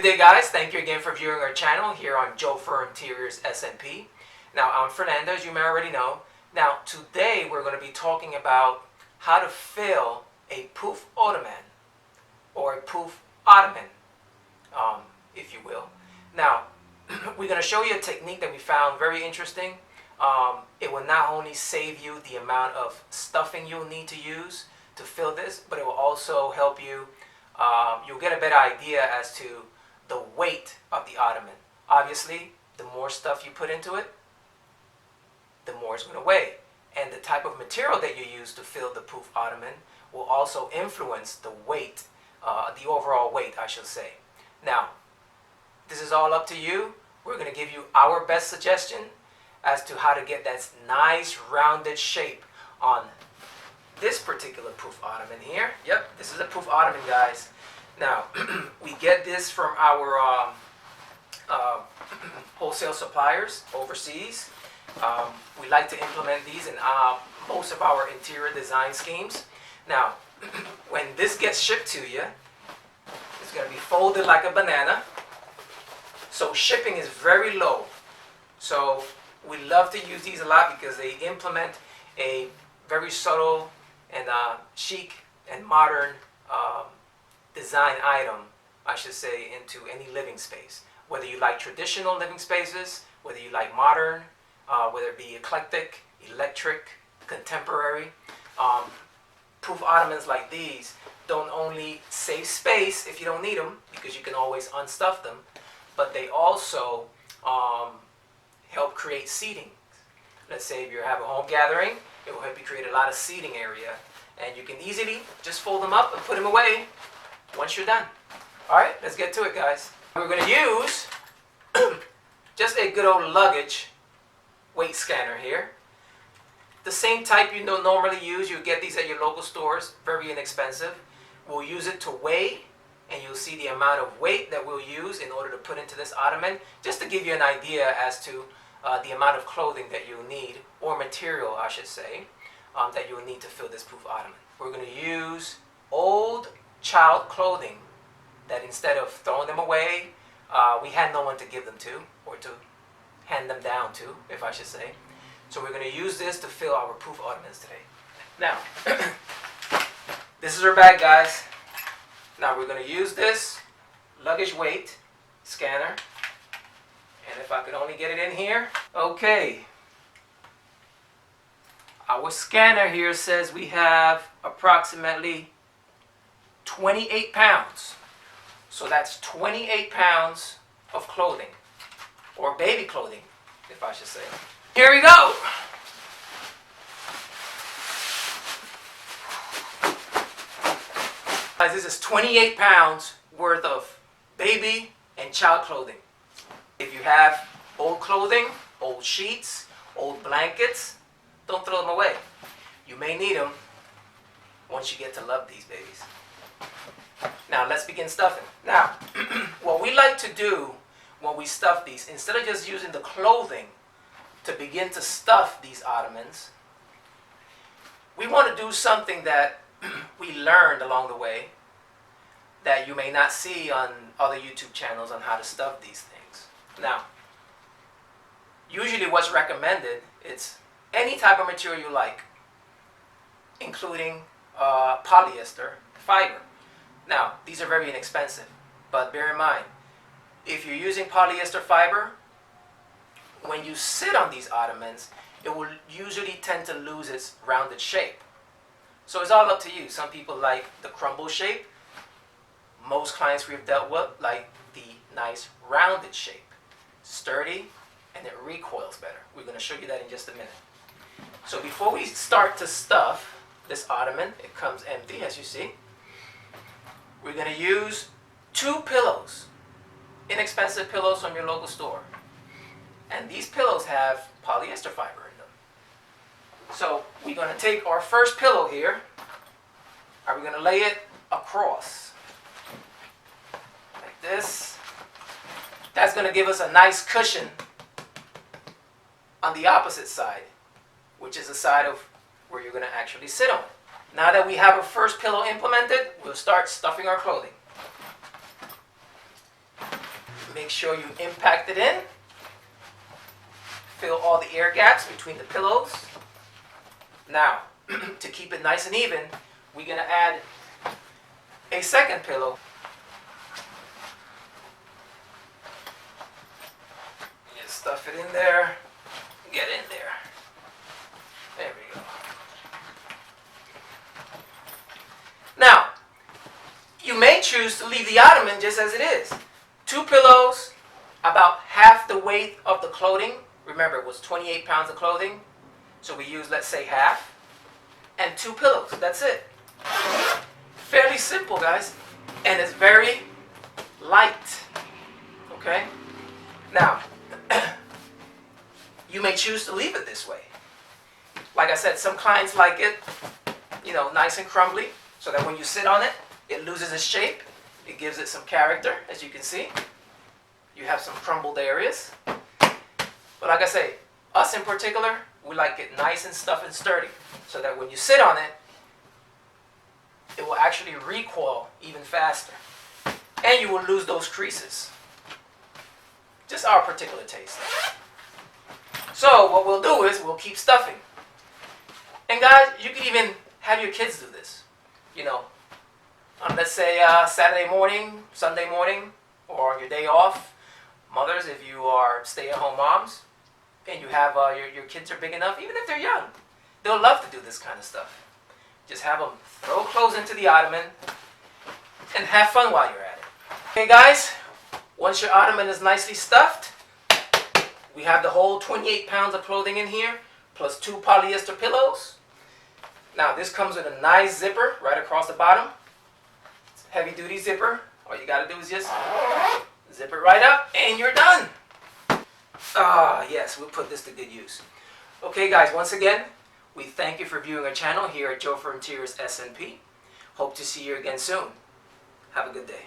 Good day guys, thank you again for viewing our channel here on Joe for Interiors SMP. Now I'm Fernando, as you may already know. Now today we're going to be talking about how to fill a Pouf Ottoman, or a Pouf Ottoman, if you will. Now we're going to show you a technique that we found very interesting. It will not only save you the amount of stuffing you'll need to use to fill this, but it will also help you, you'll get a better idea as to the weight of the ottoman. Obviously, the more stuff you put into it, the more it's going to weigh. And the type of material that you use to fill the Pouf Ottoman will also influence the weight, the overall weight, I should say. Now, this is all up to you. We're going to give you our best suggestion as to how to get that nice rounded shape on this particular Pouf Ottoman here. Yep, this is a Pouf Ottoman, guys. Now, we get this from our wholesale suppliers overseas. We like to implement these in most of our interior design schemes. Now, when this gets shipped to you, it's going to be folded like a banana. So shipping is very low. So we love to use these a lot because they implement a very subtle and chic and modern design item, I should say, into any living space. Whether you like traditional living spaces, whether you like modern, whether it be eclectic, electric, contemporary. Pouf Ottomans like these don't only save space if you don't need them, because you can always unstuff them, but they also help create seating. Let's say if you have a home gathering, it will help you create a lot of seating area, and you can easily just fold them up and put them away once you're done. Alright, let's get to it, guys. We're going to use just a good old Luggage weight scanner here. The same type you normally use. You get these at your local stores, very inexpensive. We'll use it to weigh, and you'll see the amount of weight that we'll use in order to put into this ottoman, just to give you an idea as to the amount of clothing that you'll need, or material I should say, that you'll need to fill this Pouf Ottoman. We're going to use old child clothing that, instead of throwing them away, we had no one to give them to, or to hand them down to, if I should say. So we're going to use this to fill our Pouf Ottomans today. Now, this is our bag, guys. Now we're going to use this Luggage weight scanner, and if I could only get it in here. Okay, our scanner here says we have approximately 28 pounds. So that's 28 pounds of clothing, or baby clothing, if I should say. Here we go. Guys, this is 28 pounds worth of baby and child clothing. If you have old clothing, old sheets, old blankets, don't throw them away. You may need them once you get to love these babies. Now let's begin stuffing. Now, what we like to do when we stuff these, instead of just using the clothing to begin to stuff these ottomans, we want to do something that we learned along the way that you may not see on other YouTube channels on how to stuff these things. Now, usually what's recommended, it's any type of material you like, including polyester fiber. Now, these are very inexpensive, but bear in mind, if you're using polyester fiber, when you sit on these ottomans, it will usually tend to lose its rounded shape. So it's all up to you. Some people like the crumble shape. Most clients we've dealt with like the nice rounded shape. Sturdy, and it recoils better. We're going to show you that in just a minute. So before we start to stuff this ottoman, it comes empty, as you see. We're going to use 2 pillows, inexpensive pillows from your local store. And these pillows have polyester fiber in them. So we're going to take our first pillow here, and we're going to lay it across, like this. That's going to give us a nice cushion on the opposite side, which is the side of where you're going to actually sit on it. Now that we have our first pillow implemented, we'll start stuffing our clothing. Make sure you impact it in. Fill all the air gaps between the pillows. Now, to keep it nice and even, we're going to add a second pillow. Just stuff it in there. Get in there. There we go. Now, you may choose to leave the ottoman just as it is. 2 pillows, about half the weight of the clothing. Remember, it was 28 pounds of clothing. So we use, let's say, half. And 2 pillows. That's it. Fairly simple, guys. And it's very light. Okay? Now, you may choose to leave it this way. Like I said, some clients like it, nice and crumbly, so that when you sit on it, it loses its shape. It gives it some character, as you can see. You have some crumbled areas. But like I say, us in particular, we like it nice and stuffed and sturdy, so that when you sit on it, it will actually recoil even faster. And you will lose those creases. Just our particular taste. So what we'll do is we'll keep stuffing. And guys, you can even have your kids do this. On, let's say, Saturday morning, Sunday morning, or on your day off. Mothers, if you are stay-at-home moms, and you have your kids are big enough, even if they're young, they'll love to do this kind of stuff. Just have them throw clothes into the ottoman and have fun while you're at it. Okay, guys, once your ottoman is nicely stuffed, we have the whole 28 pounds of clothing in here, plus 2 polyester pillows. Now, this comes with a nice zipper right across the bottom. It's a heavy-duty zipper. All you got to do is just zip it right up, and you're done. Yes, we'll put this to good use. Okay, guys, once again, we thank you for viewing our channel here at Joe for Interiors SNP. Hope to see you again soon. Have a good day.